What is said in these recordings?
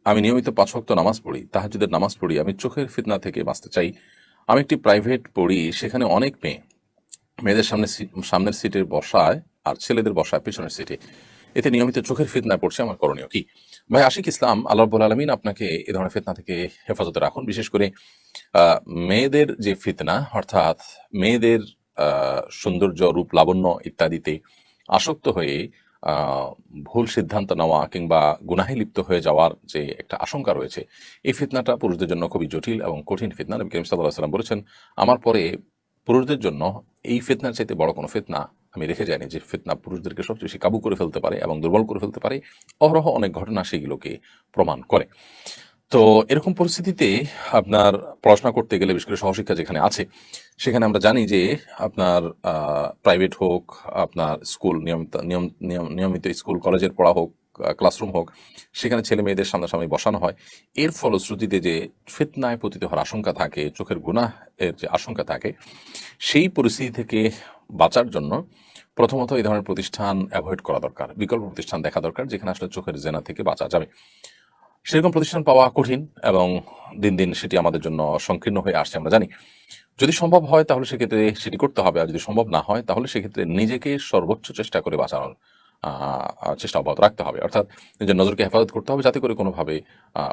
আমি নিয়মিত 5 ওয়াক্ত নামাজ পড়ি, তাহাজ্জুদের নামাজ পড়ি, আমি চোখের ফিতনা থেকে বাঁচতে চাই। আমি একটি প্রাইভেট পড়ি, সেখানে অনেক মেয়ে, মেয়েদের সামনের সিটে বসায় আর ছেলেদের বসায় পেছনের সিটে, এতে নিয়মিত চোখের ফিতনায় পড়ছে, আমার করণীয় কি? ভাই আশিক ইসলাম, আল্লাহ রাব্বুল আলামিন আপনাকে এ ধরনের ফিতনা থেকে হেফাজতে রাখুন। বিশেষ করে মেয়েদের যে ফিতনা, অর্থাৎ মেয়েদের সৌন্দর্য, রূপ, লাবণ্য ইত্যাদিতে আসক্ত হয়ে আহ, ভুল সিদ্ধান্ত নেওয়া কিংবা গুনাহে লিপ্ত হয়ে যাওয়ার যে একটা আশঙ্কা রয়েছে, এই ফিতনাটা পুরুষদের জন্য খুবই জটিল এবং কঠিন ফিতনা। নবী করিম সাল্লাল্লাহু আলাইহি ওয়াসাল্লাম বলেছেন, আমার পরে পুরুষদের জন্য এই ফিতনার চাইতে বড় কোনো ফিতনা আমি রেখে যাইনি, যে ফিতনা পুরুষদেরকে সবচেয়ে বেশি কাবু করে ফেলতে পারে এবং দুর্বল করে ফেলতে পারে। অহরহ অনেক ঘটনা সেগুলোকে প্রমাণ করে। তো এরকম পরিস্থিতিতে আপনার পড়াশোনা করতে গেলে, বিশেষ করে সহশিক্ষা যেখানে আছে, সেখানে আমরা জানি যে আপনার প্রাইভেট হোক, আপনার স্কুল নিয়মিত স্কুল কলেজের পড়া হোক, ক্লাসরুম হোক, সেখানে ছেলে মেয়েদের সামনাসামনি বসানো হয়। এর ফলশ্রুতিতে যে ফিতনায় পতিত হওয়ার আশঙ্কা থাকে, চোখের গুনাহ এর যে আশঙ্কা থাকে, সেই পরিস্থিতি থেকে বাঁচার জন্য প্রথমত এই ধরনের প্রতিষ্ঠান অ্যাভয়েড করা দরকার, বিকল্প প্রতিষ্ঠান দেখা দরকার যেখানে আসলে চোখের জেনা থেকে বাঁচা যাবে। সেরকম প্রতিষ্ঠান পাওয়া কঠিন এবং দিন দিন সেটি আমাদের জন্য সংকীর্ণ হয়ে আসছে, আমরা জানি। যদি সম্ভব হয় তাহলে সেক্ষেত্রে সেটি করতে হবে, আর যদি সম্ভব না হয় তাহলে সেক্ষেত্রে নিজেকে সর্বোচ্চ চেষ্টা করে বাঁচানোর চেষ্টা অব্যাহত রাখতে হবে। অর্থাৎ নিজের নজরকে হেফাজত করতে হবে, যাতে করে কোনোভাবে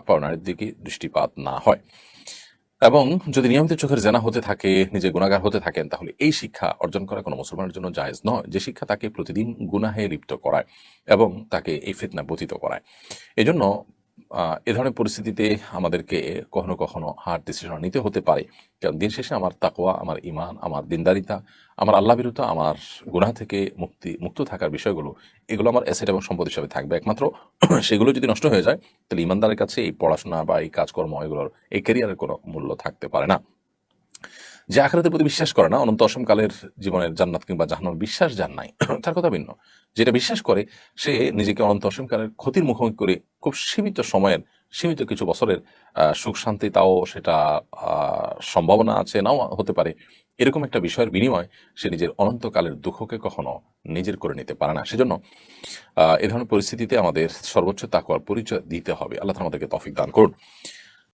পরনারীর দিকে দৃষ্টিপাত না হয়। এবং যদি নিয়মিত চোখের জেনা হতে থাকে, নিজে গুনাহগার হতে থাকেন, তাহলে এই শিক্ষা অর্জন করা কোনো মুসলমানের জন্য জায়েজ নয়, যে শিক্ষা তাকে প্রতিদিন গুনাহে লিপ্ত করায় এবং তাকে এই ফিতনা পতিত করায়। এজন্য এ ধরনের পরিস্থিতিতে আমাদেরকে কখনো কখনো হার্ড ডিসিশন নিতে হতে পারে। কারণ দিন শেষে আমার তাকওয়া, আমার ঈমান, আমার দিনদারিতা, আমার আল্লাহ ভীরুতা, আমার গুনাহ থেকে মুক্ত থাকার বিষয়গুলো, এগুলো আমার অ্যাসেট এবং সম্পদ হিসাবে থাকবে। একমাত্র সেগুলো যদি নষ্ট হয়ে যায়, তাহলে ঈমানদারের কাছে এই পড়াশোনা বা এই কাজকর্ম, এগুলোর, এই ক্যারিয়ারের কোনো মূল্য থাকতে পারে না। যে আখিরাতের প্রতি বিশ্বাস করে না, অনন্ত অসমকালের জীবনের জান্নাত কিংবা জাহান্নামের বিশ্বাস যার নাই, তার কথা ভিন্ন। যেটা বিশ্বাস করে, সে নিজেকে অনন্ত অসমকালের ক্ষতির মুখোমুখি করে খুব সীমিত সময়ের, সীমিত কিছু বছরের সুখ শান্তি, তাও সেটা সম্ভাবনা আছে, নাও হতে পারে, এরকম একটা বিষয়ের বিনিময় সে নিজের অনন্তকালের দুঃখকে কখনো নিজের করে নিতে পারে না। সেজন্য এ ধরনের পরিস্থিতিতে আমাদের সর্বোচ্চ তাকওয়ার পরিচয় দিতে হবে। আল্লাহ তাআলা আমাদেরকে তৌফিক দান করুন।